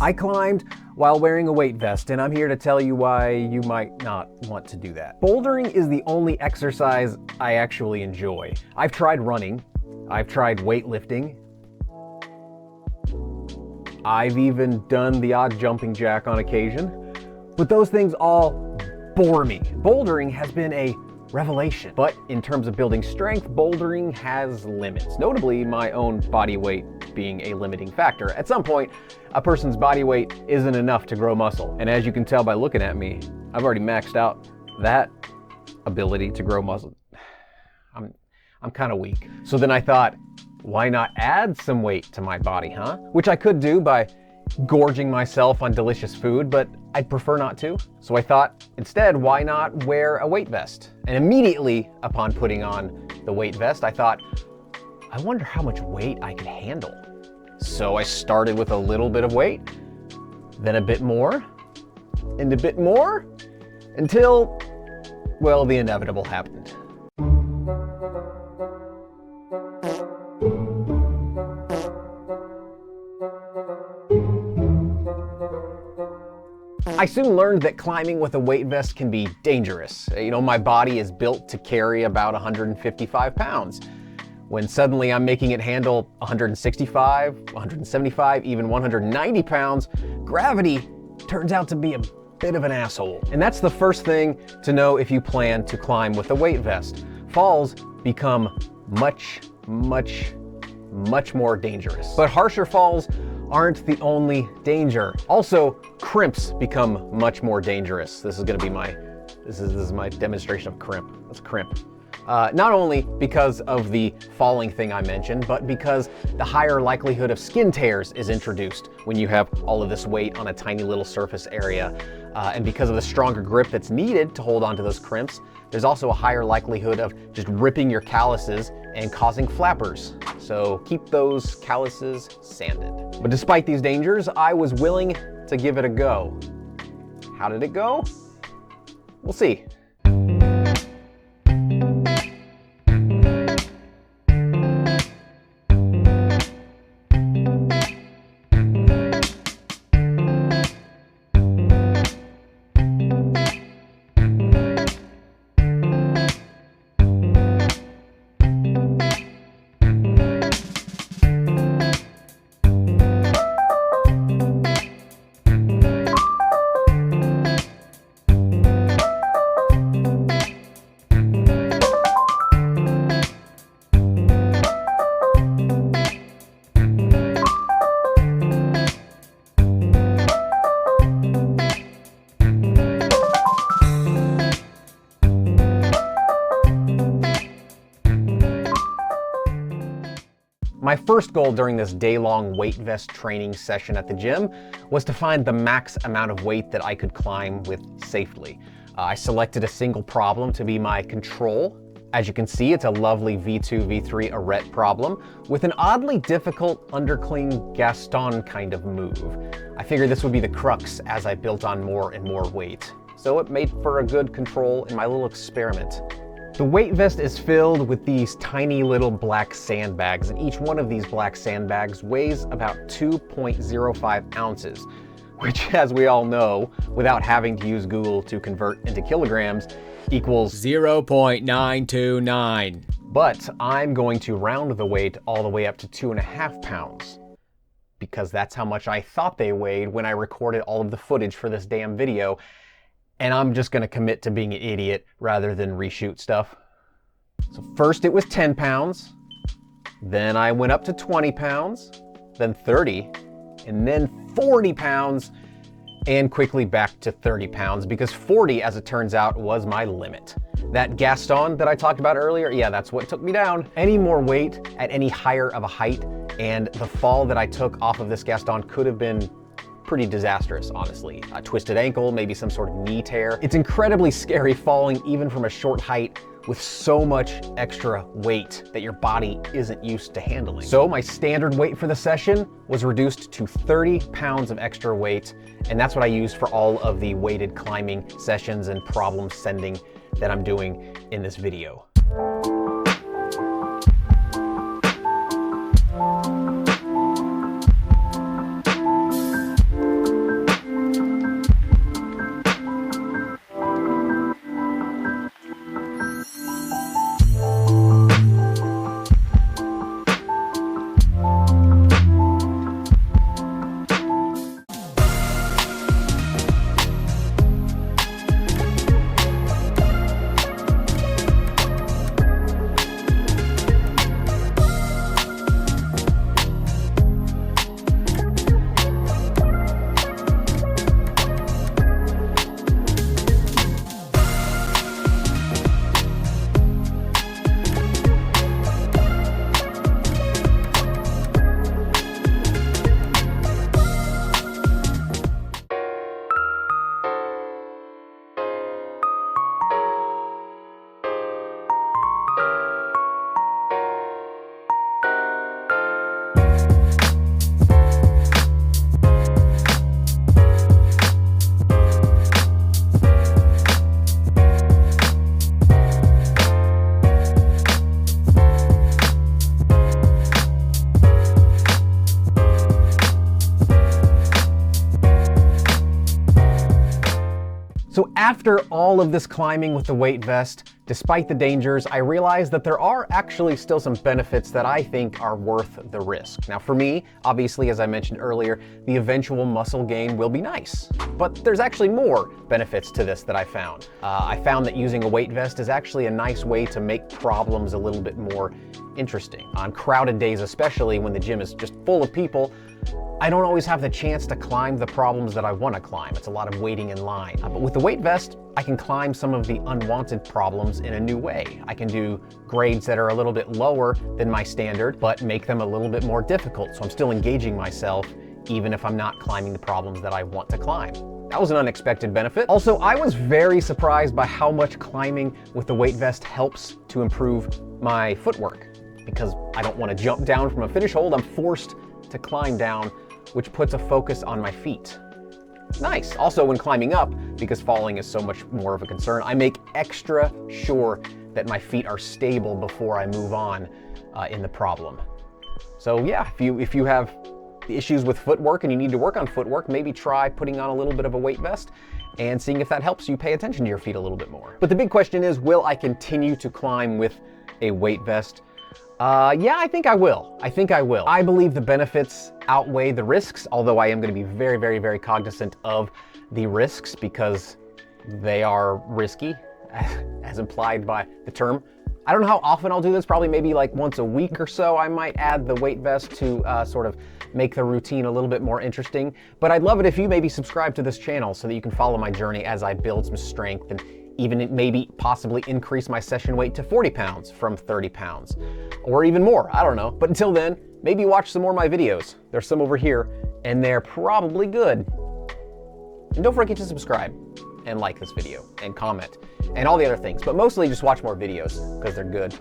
I climbed while wearing a weight vest, and I'm here to tell you why you might not want to do that. Bouldering is the only exercise I actually enjoy. I've tried running, I've tried weightlifting, I've even done the odd jumping jack on occasion, but those things all bore me. Bouldering has been a revelation, but in terms of building strength, bouldering has limits, notably my own body weight being a limiting factor. At some point, a person's body weight isn't enough to grow muscle, and as you can tell by looking at me, I've already maxed out that ability to grow muscle. I'm kind of weak. So then I thought, why not add some weight to my body, huh? Which I could do by gorging myself on delicious food, but I'd prefer not to. So I thought, instead, why not wear a weight vest? And immediately upon putting on the weight vest, I thought, I wonder how much weight I could handle. So I started with a little bit of weight, then a bit more, and a bit more, until, well, the inevitable happened. I soon learned that climbing with a weight vest can be dangerous. You know, my body is built to carry about 155 pounds. When suddenly I'm making it handle 165, 175, even 190 pounds, gravity turns out to be a bit of an asshole. And that's the first thing to know if you plan to climb with a weight vest. Falls become much more dangerous. But harsher falls aren't the only danger. Also, crimps become much more dangerous. This is my demonstration of crimp. Let's crimp. Not only because of the falling thing I mentioned, but because the higher likelihood of skin tears is introduced when you have all of this weight on a tiny little surface area. And because of the stronger grip that's needed to hold onto those crimps, there's also a higher likelihood of just ripping your calluses and causing flappers. So keep those calluses sanded. But despite these dangers, I was willing to give it a go. How did it go? We'll see. My first goal during this day-long weight vest training session at the gym was to find the max amount of weight that I could climb with safely. I selected a single problem to be my control. As you can see, it's a lovely V2, V3 arete problem with an oddly difficult undercling Gaston kind of move. I figured this would be the crux as I built on more and more weight. So it made for a good control in my little experiment. The weight vest is filled with these tiny little black sandbags, and each one of these black sandbags weighs about 2.05 ounces, which, as we all know, without having to use Google to convert into kilograms, equals 0.929. But I'm going to round the weight all the way up to 2.5 pounds, because that's how much I thought they weighed when I recorded all of the footage for this damn video. And I'm just gonna commit to being an idiot rather than reshoot stuff. So first it was 10 pounds, then I went up to 20 pounds, then 30, and then 40 pounds, and quickly back to 30 pounds, because 40, as it turns out, was my limit. That Gaston that I talked about earlier, yeah, that's what took me down. Any more weight at any higher of a height, and the fall that I took off of this Gaston could have been pretty disastrous, honestly. A twisted ankle, maybe some sort of knee tear. It's incredibly scary falling even from a short height with so much extra weight that your body isn't used to handling. So my standard weight for the session was reduced to 30 pounds of extra weight, and that's what I used for all of the weighted climbing sessions and problem sending that I'm doing in this video. So after all of this climbing with the weight vest, despite the dangers, I realized that there are actually still some benefits that I think are worth the risk. Now for me, obviously, as I mentioned earlier, the eventual muscle gain will be nice. But there's actually more benefits to this that I found. I found that using a weight vest is actually a nice way to make problems a little bit more interesting. On crowded days especially, when the gym is just full of people, I don't always have the chance to climb the problems that I want to climb. It's a lot of waiting in line. But with the weight vest, I can climb some of the unwanted problems in a new way. I can do grades that are a little bit lower than my standard, but make them a little bit more difficult. So I'm still engaging myself, even if I'm not climbing the problems that I want to climb. That was an unexpected benefit. Also, I was very surprised by how much climbing with the weight vest helps to improve my footwork. Because I don't want to jump down from a finish hold, I'm forced to climb down, which puts a focus on my feet. Nice. Also, when climbing up, because falling is so much more of a concern, I make extra sure that my feet are stable before I move on in the problem. So yeah, if you have issues with footwork and you need to work on footwork, maybe try putting on a little bit of a weight vest and seeing if that helps you pay attention to your feet a little bit more. But the big question is, will I continue to climb with a weight vest? Yeah, I think I will. I believe the benefits outweigh the risks, although I am going to be very, very, very cognizant of the risks because they are risky, as implied by the term. I don't know how often I'll do this, probably maybe like once a week or so. I might add the weight vest to sort of make the routine a little bit more interesting. But I'd love it if you maybe subscribe to this channel so that you can follow my journey as I build some strength and even maybe possibly increase my session weight to 40 pounds from 30 pounds or even more. I don't know. But until then, maybe watch some more of my videos. There's some over here and they're probably good. And don't forget to subscribe and like this video and comment and all the other things, but mostly just watch more videos because they're good.